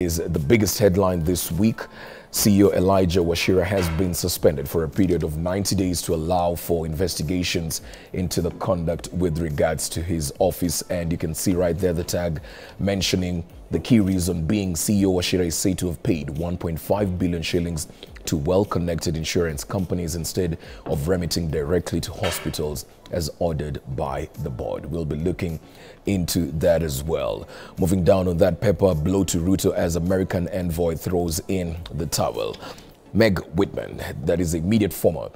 is the biggest headline this week. CEO Elijah Washira has been suspended for a period of 90 days to allow for investigations into the conduct with regards to his office. And you can see right there the tag mentioning the key reason being CEO Washira is said to have paid 1.5 billion shillings to well-connected insurance companies instead of remitting directly to hospitals as ordered by the board. We'll be looking into that as well. Moving down on that paper, blow to Ruto as American envoy throws in the towel. Meg Whitman, that is immediate former,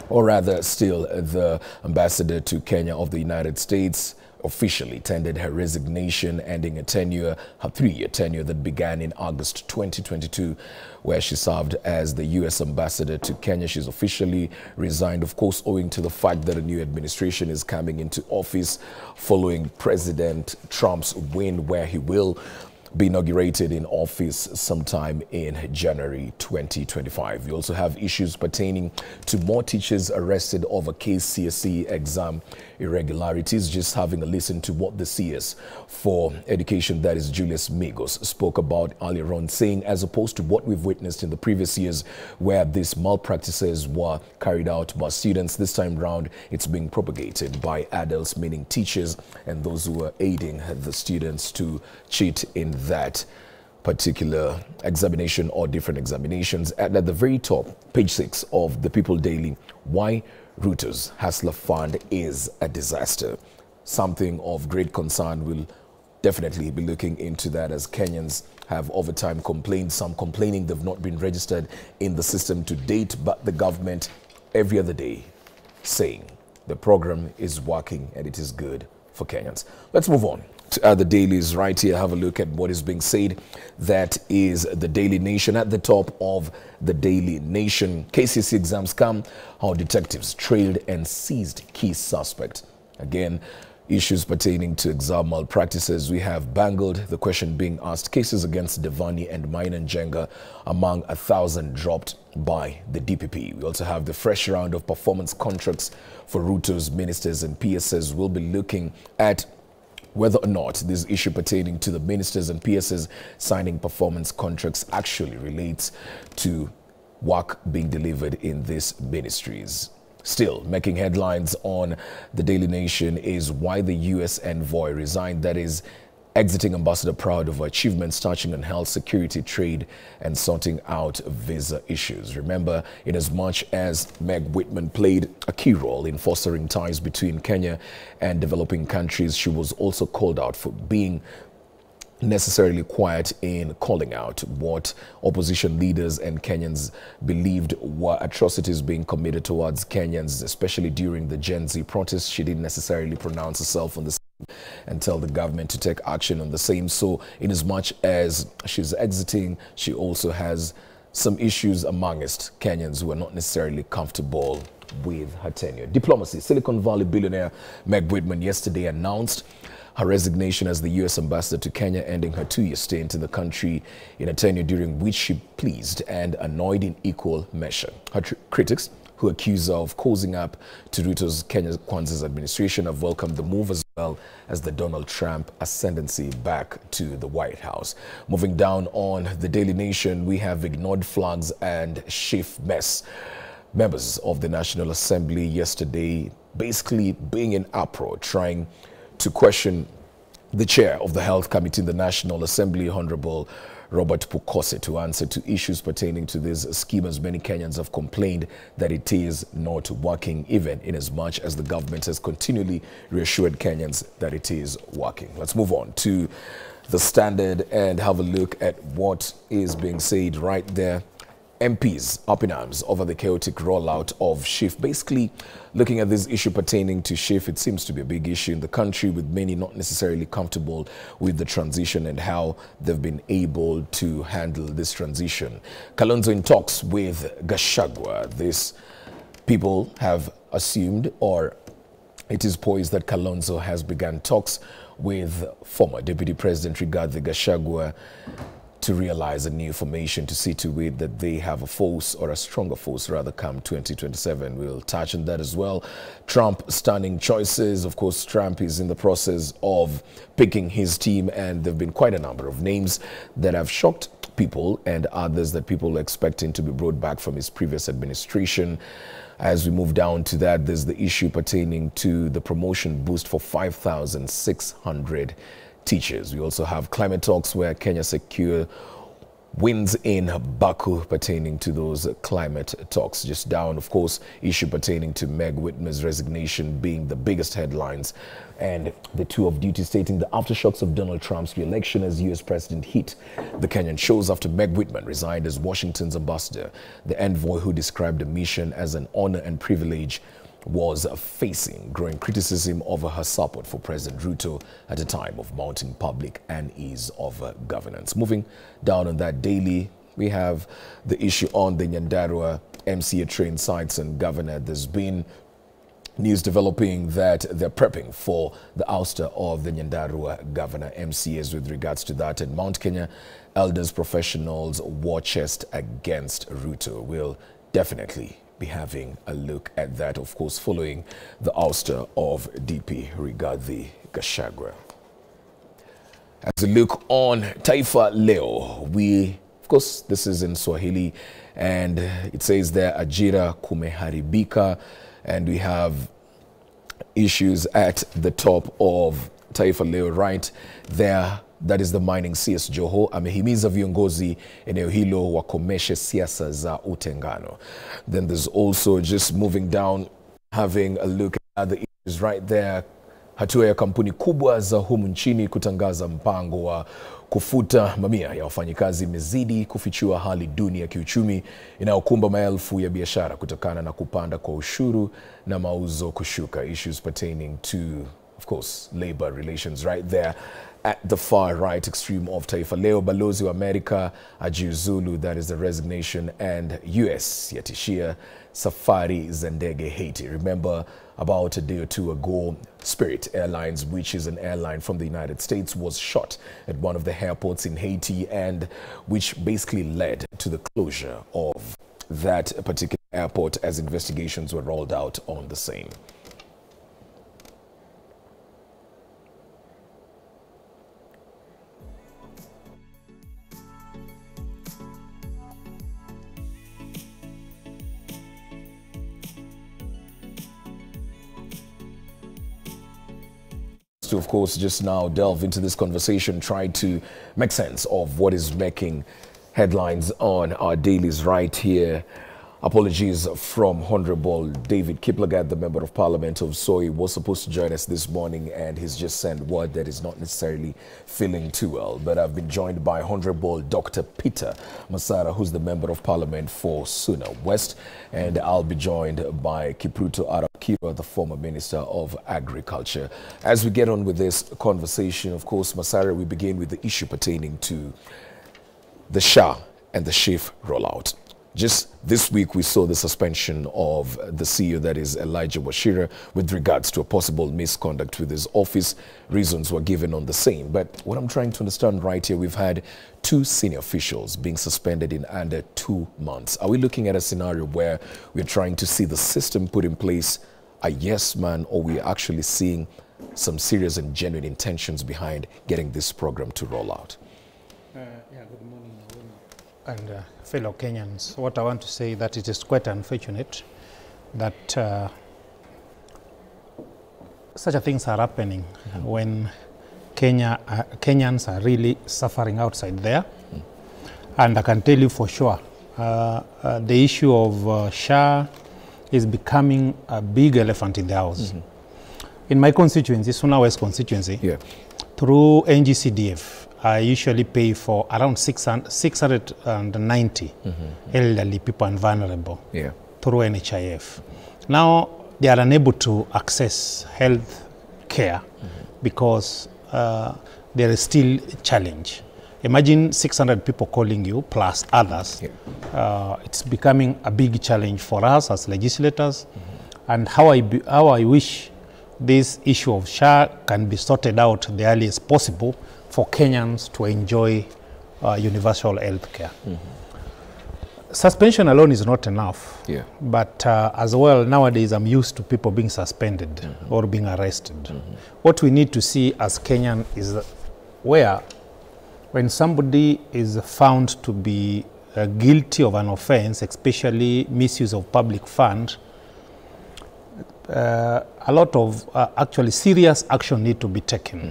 or rather still the ambassador to Kenya of the United States, officially tendered her resignation, ending a three-year tenure that began in August 2022, where she served as the U.S. ambassador to Kenya. She's officially resigned, of course, owing to the fact that a new administration is coming into office following President Trump's win, where he will be inaugurated in office sometime in January 2025. We also have issues pertaining to more teachers arrested over KCSE exam irregularities. Just having a listen to what the CS for Education, that is Julius Migos, spoke about earlier on, saying as opposed to what we've witnessed in the previous years where these malpractices were carried out by students, this time round it's being propagated by adults, meaning teachers and those who are aiding the students to cheat in that particular examination or different examinations. And at the very top, page 6 of the People Daily, why Ruto's Hustler Fund is a disaster. Something of great concern. We'll definitely be looking into that, as Kenyans have over time complained, some complaining they've not been registered in the system to date, but the government every other day saying the program is working and it is good for Kenyans. Let's move on to other dailies right here. Have a look at what is being said. That is the Daily Nation. At the top of the Daily Nation, KCSE exams come, how detectives trailed and seized key suspect. Again, issues pertaining to exam malpractices. We have Bangled, the question being asked, cases against Devani and Mainan Jenga among 1,000 dropped by the DPP. We also have the fresh round of performance contracts for Ruto's ministers and PSs. We'll be looking at whether or not this issue pertaining to the ministers and PSs signing performance contracts actually relates to work being delivered in these ministries. Still making headlines on the Daily Nation is why the U.S. envoy resigned. That is, exiting ambassador proud of achievements touching on health, security, trade, and sorting out visa issues. Remember, in as much as Meg Whitman played a key role in fostering ties between Kenya and developing countries, she was also called out for being necessarily quiet in calling out what opposition leaders and Kenyans believed were atrocities being committed towards Kenyans, especially during the Gen Z protests. She didn't necessarily pronounce herself on the and tell the government to take action on the same. So in as much as she's exiting, she also has some issues amongst Kenyans who are not necessarily comfortable with her tenure. Diplomacy. Silicon Valley billionaire Meg Whitman yesterday announced her resignation as the U.S. ambassador to Kenya, ending her 2-year stint in the country in a tenure during which she pleased and annoyed in equal measure. Her critics, who accuse her of causing up to Ruto's Kenya Kwanzaa's administration, have welcomed the move, as well as the Donald Trump ascendancy back to the White House. Moving down on the Daily Nation, we have ignored flags and chief mess. Members of the National Assembly yesterday basically being in uproar, trying to question the chair of the Health Committee in the National Assembly, Honorable Robert Pukose, to answer to issues pertaining to this scheme, as many Kenyans have complained that it is not working, even in as much as the government has continually reassured Kenyans that it is working. Let's move on to the Standard and have a look at what is being said right there. MPs up in arms over the chaotic rollout of SHIF. Basically, looking at this issue pertaining to SHIF, it seems to be a big issue in the country, with many not necessarily comfortable with the transition and how they've been able to handle this transition. Kalonzo in talks with Gachagua. These people have assumed, or it is poised that Kalonzo has begun talks with former Deputy President Rigathi Gachagua to realize a new formation to see to it that they have a force, or a stronger force rather, come 2027. We'll touch on that as well. Trump stunning choices. Of course, Trump is in the process of picking his team, and there have been quite a number of names that have shocked people and others that people are expecting to be brought back from his previous administration. As we move down to that, there's the issue pertaining to the promotion boost for 5,600 teachers. We also have climate talks where Kenya secure wins in Baku pertaining to those climate talks. Just down, of course, issue pertaining to Meg Whitmer's resignation being the biggest headlines, and the tour of duty stating the aftershocks of Donald Trump's re-election as U.S. president hit the Kenyan shores after Meg Whitmer resigned as Washington's ambassador. The envoy, who described the mission as an honor and privilege, was facing growing criticism over her support for President Ruto at a time of mounting public unease of governance. Moving down on that daily, we have the issue on the Nyandarua MCA train sites and governor. There's been news developing that they're prepping for the ouster of the Nyandarua governor MCAs with regards to that. And Mount Kenya elders professionals war chest against Ruto. We'll definitely be having a look at that, of course, following the ouster of DP Rigathi Gachagua. As we look on Taifa Leo, of course, this is in Swahili, and it says there, Ajira kumeharibika, and we have issues at the top of Taifa Leo right there. That is the mining CS Joho amehimiza viongozi eneo hilo wakomeshe siasa za utengano. Then there's also, just moving down, having a look at the issues right there. Hatua ya kampuni kubwa za humu nchini kutangaza mpango wa kufuta mamia ya wafanyikazi imezidi kufichua hali duni ya kiuchumi inayokumba maelfu ya biashara kutokana na kupanda kwa ushuru na mauzo kushuka. Issues pertaining to, of course, labor relations right there at the far right extreme of Taifa Leo. Balozi wa Amerika ajiuzulu, that is the resignation, and US yatishia safari za ndege Haiti. Remember, about a day or two ago, Spirit Airlines, which is an airline from the United States, was shot at one of the airports in Haiti, and which basically led to the closure of that particular airport as investigations were rolled out on the same. To, of course, just now delve into this conversation, try to make sense of what is making headlines on our dailies right here. Apologies from Honorable David Kiplagat, the Member of Parliament of Soy, was supposed to join us this morning, and he's just sent word that he's not necessarily feeling too well. But I've been joined by Honorable Dr. Peter Masara, who's the Member of Parliament for Suna West, and I'll be joined by Kipruto Arap-Kira, the former Minister of Agriculture. As we get on with this conversation, of course, Masara, we begin with the issue pertaining to the SHA and the SHIF rollout. Just this week, we saw the suspension of the CEO, that is Elijah Washira, with regards to a possible misconduct with his office. Reasons were given on the same. But what I'm trying to understand right here, we've had 2 senior officials being suspended in under 2 months. Are we looking at a scenario where we're trying to see the system put in place a yes man, or we're actually seeing some serious and genuine intentions behind getting this program to roll out? Yeah, good morning, and fellow Kenyans. What I want to say that it is quite unfortunate that such a things are happening when Kenyans are really suffering outside there. And I can tell you for sure, the issue of SHA is becoming a big elephant in the house. In my constituency, Suna West constituency, through NGCDF, I usually pay for around 690 elderly people and vulnerable through NHIF. Now, they are unable to access health care because there is still a challenge. Imagine 600 people calling you plus others. It's becoming a big challenge for us as legislators. And how I wish this issue of SHA can be sorted out the earliest possible for Kenyans to enjoy universal health care. Suspension alone is not enough, but as well, nowadays I'm used to people being suspended or being arrested. What we need to see as Kenyan is where when somebody is found to be guilty of an offense, especially misuse of public fund, a lot of actually serious action need to be taken.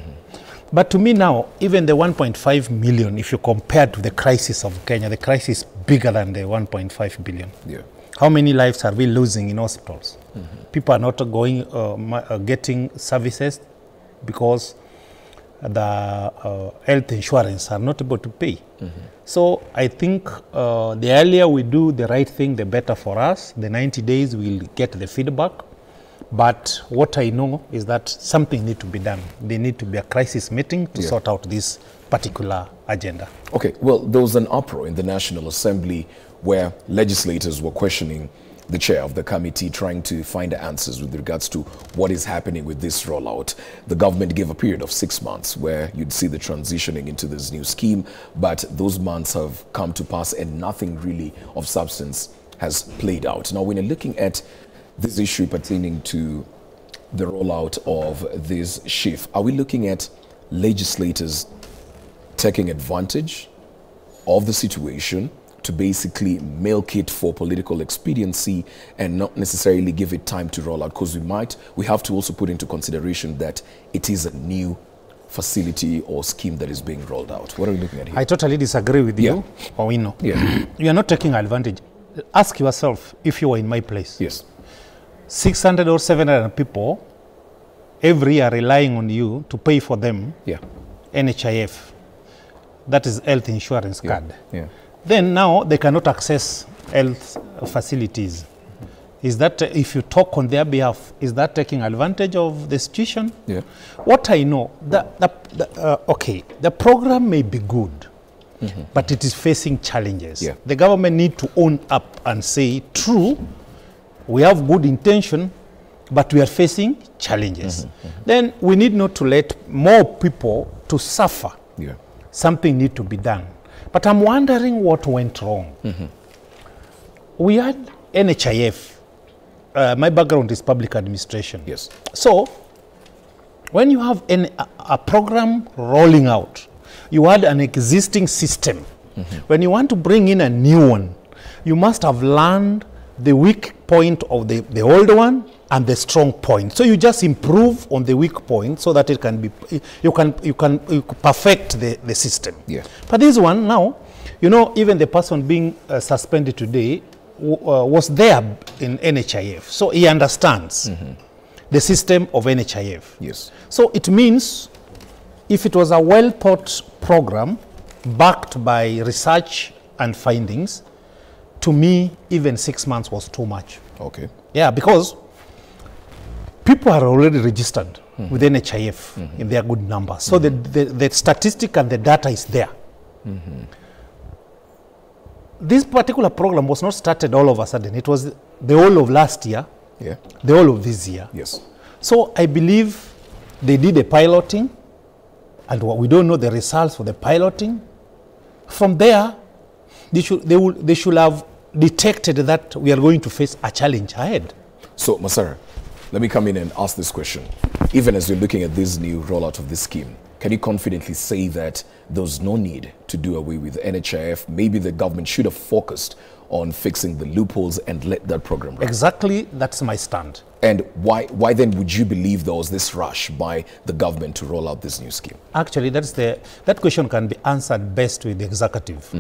But to me now, even the 1.5 million, if you compare to the crisis of Kenya, the crisis is bigger than the 1.5 billion. How many lives are we losing in hospitals? People are not going, getting services because the health insurance are not able to pay. So I think the earlier we do the right thing, the better for us. The 90 days we'll get the feedback. But what I know is that something needs to be done. There need to be a crisis meeting to sort out this particular agenda. Okay, well, there was an uproar in the National Assembly where legislators were questioning the chair of the committee, trying to find answers with regards to what is happening with this rollout. The government gave a period of 6 months where you'd see the transitioning into this new scheme, but those months have come to pass and nothing really of substance has played out. Now, when you're looking at this issue pertaining to the rollout of this shift, are we looking at legislators taking advantage of the situation to basically milk it for political expediency and not necessarily give it time to roll out? Because we have to also put into consideration that it is a new facility or scheme that is being rolled out. What are we looking at here? I totally disagree with you, Owino. You are not taking advantage. Ask yourself if you were in my place. 600 or 700 people every year relying on you to pay for them NHIF. That is health insurance card. Then now they cannot access health facilities. Is that, if you talk on their behalf, is that taking advantage of the situation? What I know, the program may be good, but it is facing challenges. The government need to own up and say, true, we have good intention, but we are facing challenges. Then we need not to let more people to suffer. Something need to be done. But I'm wondering what went wrong. We had NHIF. My background is public administration. So when you have a program rolling out, you had an existing system. When you want to bring in a new one, you must have learned the weak point of the old one and the strong point. So you just improve on the weak point so that it can be, you can perfect the system. But this one now, you know, even the person being suspended today was there in NHIF. So he understands the system of NHIF. So it means if it was a well-thought program backed by research and findings, to me, even 6 months was too much. Because people are already registered with NHIF in their good numbers. So the statistic and the data is there. This particular program was not started all of a sudden. It was the whole of last year, the whole of this year. So I believe they did a piloting, and we don't know the results for the piloting. From there, they should have detected that we are going to face a challenge ahead. So, Masara, let me come in and ask this question. Even as you're looking at this new rollout of this scheme, can you confidently say that there's no need to do away with NHIF? Maybe the government should have focused on fixing the loopholes and let that program run. Exactly, that's my stand. And why then would you believe there was this rush by the government to roll out this new scheme? Actually, that question can be answered best with the executive.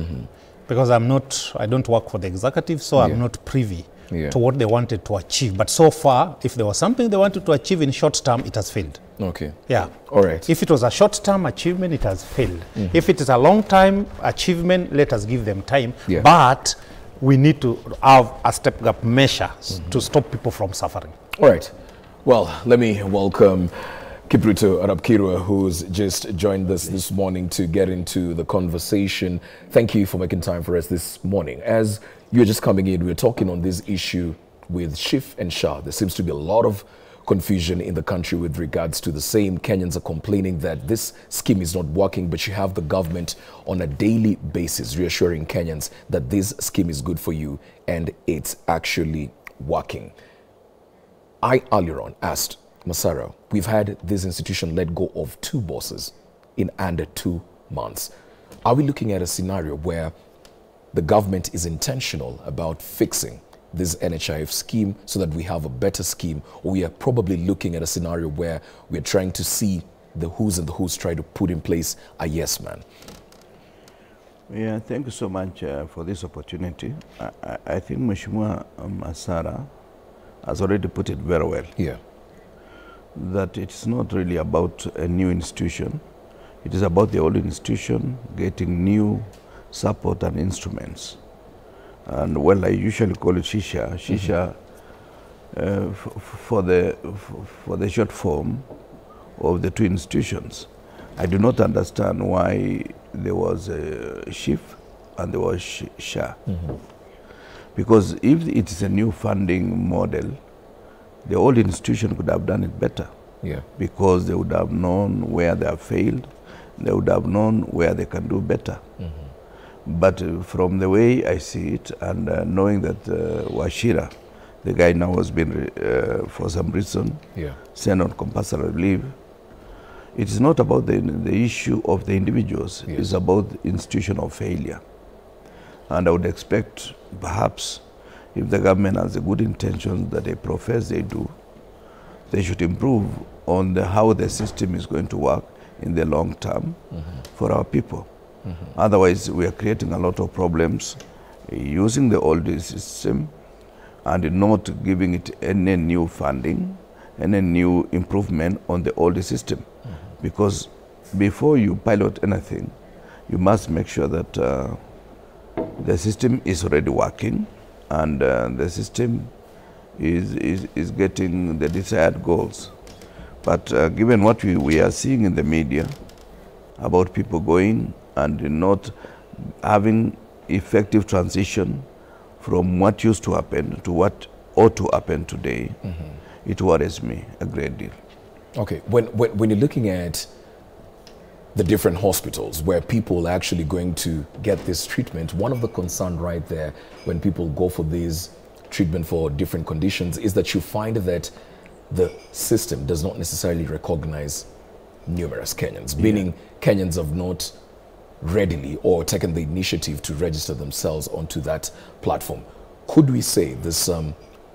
Because I don't work for the executive, so I'm not privy to what they wanted to achieve. But so far, if there was something they wanted to achieve in short term, it has failed. All right. If it was a short-term achievement, it has failed. If it is a long-time achievement, let us give them time. But we need to have a step-up measure to stop people from suffering. All right. Well, let me welcome Kipruto Arapkirwa, who's just joined us this morning to get into the conversation. Thank you for making time for us this morning. As you're just coming in, we're talking on this issue with Shif and Shah. There seems to be a lot of confusion in the country with regards to the same. Kenyans are complaining that this scheme is not working, but you have the government on a daily basis reassuring Kenyans that this scheme is good for you and it's actually working. I earlier on asked Masara, we've had this institution let go of 2 bosses in under 2 months. Are we looking at a scenario where the government is intentional about fixing this NHIF scheme so that we have a better scheme, or we are probably looking at a scenario where we're trying to see the who's and the who's try to put in place a yes man? Yeah, thank you so much for this opportunity. I think Mheshimiwa Masara has already put it very well. Yeah. That it's not really about a new institution. It is about the old institution getting new support and instruments. And well, I usually call it Shisha. Shisha for the short form of the 2 institutions. I do not understand why there was a SHIF and there was SHA. Because if it is a new funding model, the old institution could have done it better. Yeah. Because they would have known where they have failed, they would have known where they can do better. But from the way I see it, and knowing that Wachira, the guy now has been, for some reason, sent on compulsory leave, it is not about the issue of the individuals. Yes. It's about institutional failure. And I would expect, perhaps, if the government has the good intentions that they profess they do, they should improve on how the system is going to work in the long term for our people. Otherwise, we are creating a lot of problems using the old system and not giving it any new funding, any new improvement on the old system. Because before you pilot anything, you must make sure that the system is already working and the system is getting the desired goals. But given what we are seeing in the media about people going and not having effective transition from what used to happen to what ought to happen today, it worries me a great deal. Okay, when you're looking at the different hospitals where people are actually going to get this treatment, one of the concerns right there when people go for this treatment for different conditions is that you find that the system does not necessarily recognize numerous Kenyans, meaning Kenyans have not readily or taken the initiative to register themselves onto that platform. Could we say this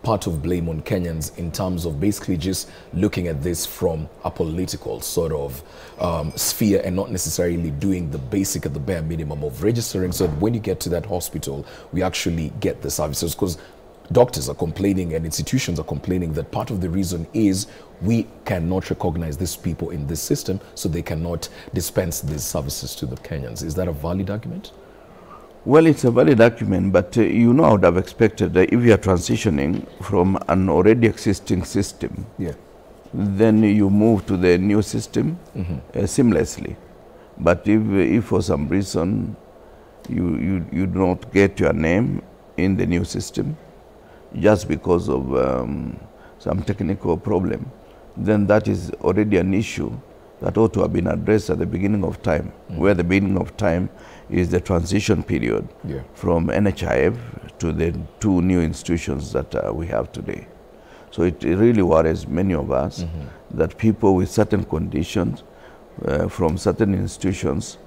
part of blame on Kenyans in terms of basically just looking at this from a political sort of sphere and not necessarily doing the basic at the bare minimum of registering so that when you get to that hospital, we actually get the services? Because doctors are complaining and institutions are complaining that part of the reason is we cannot recognize these people in this system, so they cannot dispense these services to the Kenyans. Is that a valid argument? Well, it's a valid argument, but you know, I would have expected that if you are transitioning from an already existing system, then you move to the new system seamlessly. But if for some reason you do not get your name in the new system, just because of some technical problem, then that is already an issue that ought to have been addressed at the beginning of time, where the beginning of time is the transition period from NHIF to the 2 new institutions that we have today. So it really worries many of us that people with certain conditions from certain institutions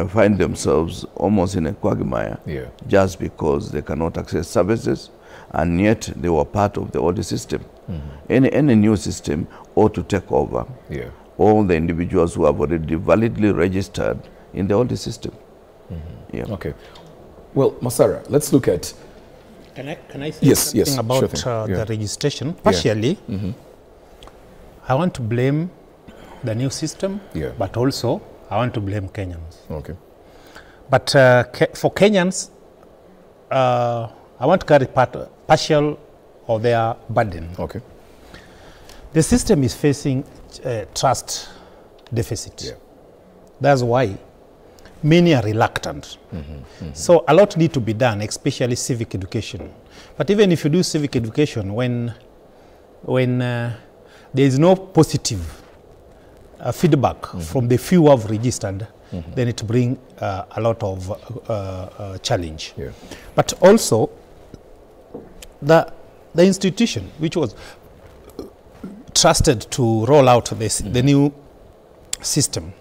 find themselves almost in a quagmire just because they cannot access services, and yet they were part of the old system. Any new system ought to take over all the individuals who have already validly registered in the old system. Okay. Well, Masara, let's look at... Can I say something about the registration? Partially, I want to blame the new system, but also I want to blame Kenyans. Okay. But for Kenyans, I want to carry partial of their burden. Okay. The system is facing trust deficit. That's why many are reluctant. So a lot need to be done, especially civic education. But even if you do civic education, when there is no positive feedback from the few who have registered, then it brings a lot of challenge. Yeah. But also, the institution which was trusted to roll out this, the new system,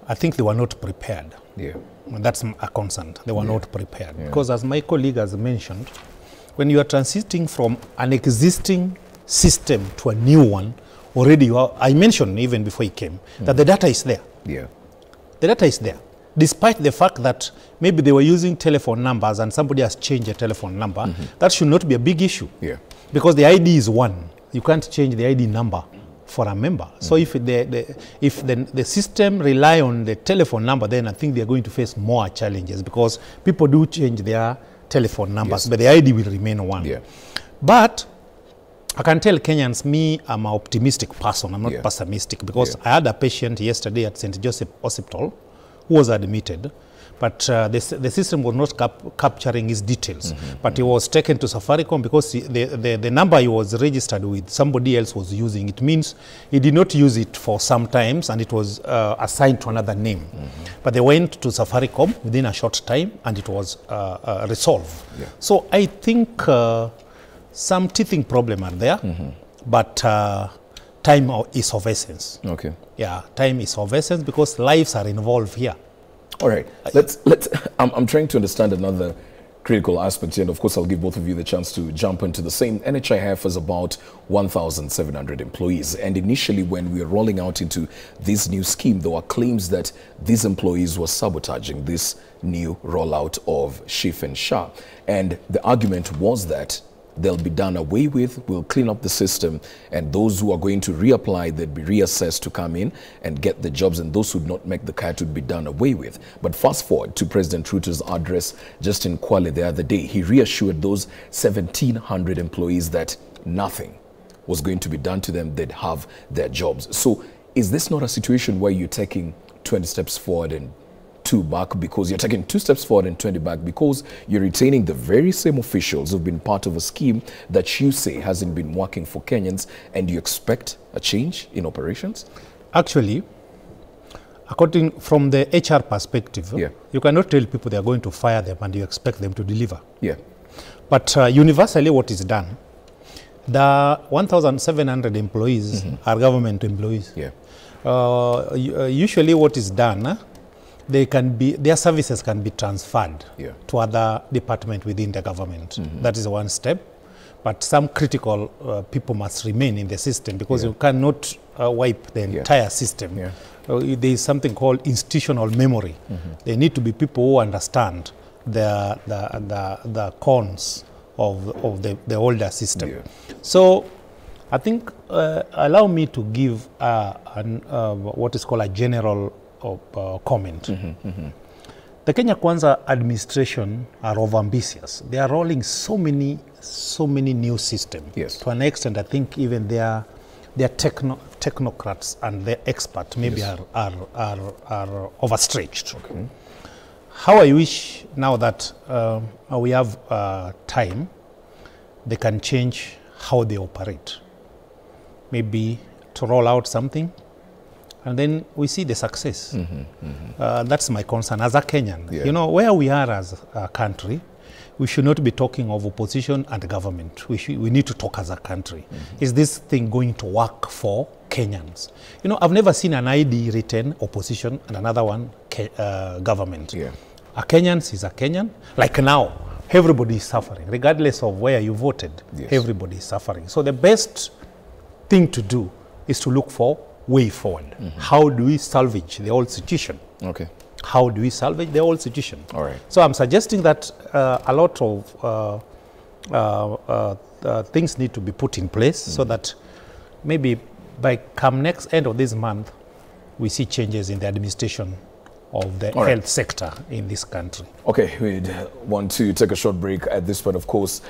I think they were not prepared. Yeah. That's a concern. They were not prepared. Yeah. Because as my colleague has mentioned, when you are transiting from an existing system to a new one, already you are, I mentioned even before he came, that the data is there. Yeah. The data is there. Despite the fact that maybe they were using telephone numbers and somebody has changed a telephone number, that should not be a big issue. Yeah. Because the ID is one. You can't change the ID number for a member. So if the system rely on the telephone number, then I think they're going to face more challenges, because people do change their telephone numbers, but the ID will remain one. Yeah. But I can tell Kenyans, I'm an optimistic person. I'm not pessimistic, because I had a patient yesterday at St. Joseph Hospital who was admitted, but the system was not capturing his details. But he was taken to Safaricom because the number he was registered with, somebody else was using. It means he did not use it for some times, and it was assigned to another name. But they went to Safaricom within a short time, and it was resolved. Yeah. So I think some teething problems are there, but time is of essence. Okay. Yeah, time is of essence, because lives are involved here. All right. I'm trying to understand another critical aspect here, and of course I'll give both of you the chance to jump into the same. NHIF has about 1,700 employees, and initially when we were rolling out into this new scheme, there were claims that these employees were sabotaging this new rollout of Shif and Shah, and the argument was that they'll be done away with, we'll clean up the system, and those who are going to reapply, they'd be reassessed to come in and get the jobs, and those who would not make the cut would be done away with. But fast forward to President Ruto's address just in Kwale the other day, he reassured those 1,700 employees that nothing was going to be done to them, they'd have their jobs. So is this not a situation where you're taking 20 steps forward and 2 back, because you're taking 2 steps forward and 20 back, because you're retaining the very same officials who've been part of a scheme that you say hasn't been working for Kenyans, and you expect a change in operations? Actually, according from the HR perspective, you cannot tell people they are going to fire them and you expect them to deliver. Yeah. But universally what is done, the 1,700 employees are government employees. Yeah. Usually what is done, their services can be transferred to other departments within the government. That is one step. But some critical people must remain in the system, because you cannot wipe the entire system. There is something called institutional memory. There need to be people who understand the cons of the older system. So I think, allow me to give what is called a general comment. The Kenya Kwanza administration are over-ambitious. They are rolling so many new systems. To an extent, I think even their technocrats and their experts maybe are overstretched. Okay. How I wish now that we have time, they can change how they operate. Maybe to roll out something, and then we see the success. That's my concern as a Kenyan. You know, where we are as a country, we should not be talking of opposition and government. We need to talk as a country. Is this thing going to work for Kenyans? You know, I've never seen an ID written opposition and another one government. A Kenyan is a Kenyan. Like now, everybody is suffering, regardless of where you voted. Everybody is suffering. So the best thing to do is to look for way forward. How do we salvage the old situation? Okay. How do we salvage the old situation? All right. So I'm suggesting that a lot of things need to be put in place so that maybe by come next end of this month, we see changes in the administration of the health sector in this country. Okay, we'd want to take a short break at this point. Of course,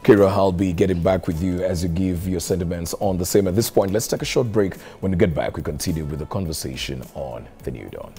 Kira, I'll be getting back with you as you give your sentiments on the same. At this point, let's take a short break. When we get back, we continue with the conversation on The New Dawn.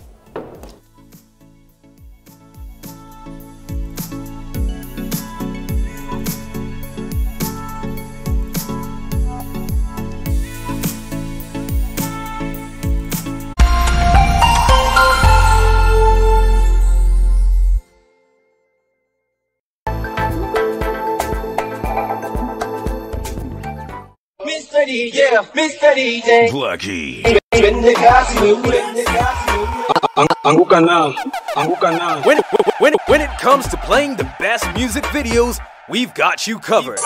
Mr. DJ, Mr. DJ. Blackie. Anguka now, anguka now. When it comes to playing the best music videos, we've got you covered.